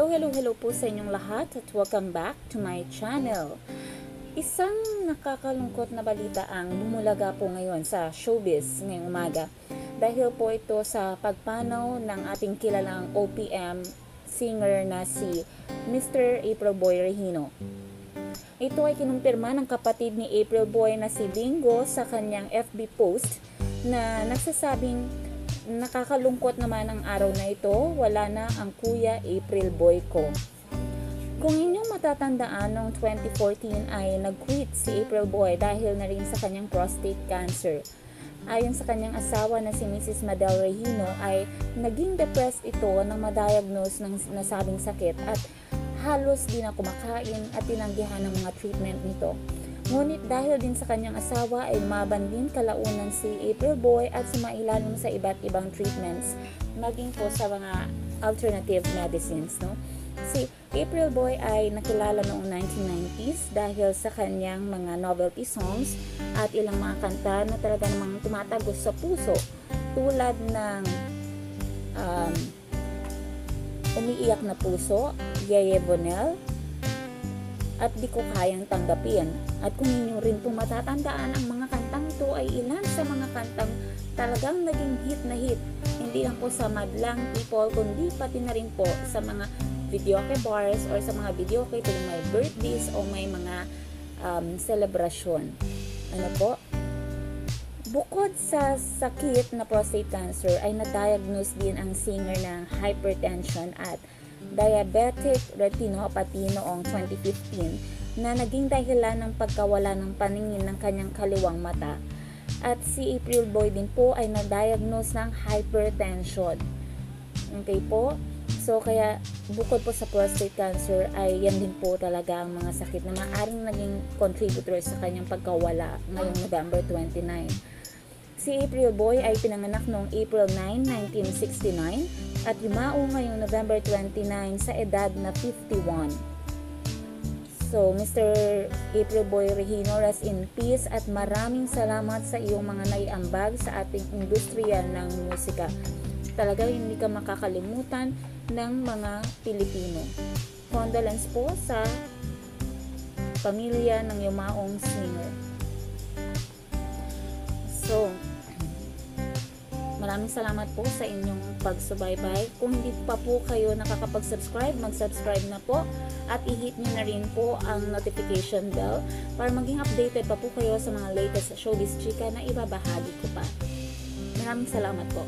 Hello po sa inyong lahat at welcome back to my channel. Isang nakakalungkot na balita ang bumulaga po ngayon sa showbiz ngayong umaga. Dahil po ito sa pagpanaw ng ating kilalang OPM singer na si Mr. April Boy Regino. Ito ay kinumpirma ng kapatid ni April Boy na si Bingo sa kanyang FB post na nagsasabing, nakakalungkot naman ang araw na ito, wala na ang Kuya April Boy ko. Kung inyong matatandaan, noong 2014 ay nag-quit si April Boy dahil na rin sa kanyang prostate cancer. Ayon sa kanyang asawa na si Mrs. Madel Regino ay naging depressed ito nang ma-diagnose ng nasabing sakit at halos di na kumakain at tinanggihan ng mga treatment nito. Ngunit dahil din sa kanyang asawa ay maban din kalaunan si April Boy at sumailalim sa iba't ibang treatments, maging po sa mga alternative medicines. Si April Boy ay nakilala noong 1990s dahil sa kanyang mga novelty songs at ilang mga kanta na talaga namang tumatagos sa puso, tulad ng Umiiyak na Puso, Yeye Bonel, at Di Ko Kayang Tanggapin. At kung inyo rin po matatandaan, ang mga kantang ito ay ilan sa mga kantang talagang naging hit na hit. Hindi lang po sa madlang people, kundi pati na rin po sa mga videoke bars or sa mga videoke tuwing may birthdays o may mga celebration. Ano po? Bukod sa sakit na prostate cancer, ay na-diagnose din ang singer ng hypertension at diabetic retinopathy noong 2015 na naging dahilan ng pagkawala ng paningin ng kanyang kaliwang mata. At si April Boy din po ay na-diagnose ng hypertension. Okay po? So kaya bukod po sa prostate cancer ay yan din po talaga ang mga sakit na maaaring naging contributor sa kanyang pagkawala ngayong November 29. Si April Boy ay pinanganak noong April 9, 1969 at yumao ngayong November 29 sa edad na 51. So, Mr. April Boy Regino, rest in peace at maraming salamat sa iyong mga naiambag sa ating industriya ng musika. Talaga hindi ka makakalimutan ng mga Pilipino. Condolence po sa pamilya ng yumaong singer. So, maraming salamat po sa inyong pagsubaybay. Kung hindi pa po kayo nakakapag-subscribe, mag-subscribe na po at i-hit nyo na rin po ang notification bell para maging updated pa po kayo sa mga latest showbiz chika na ibabahagi ko pa. Maraming salamat po.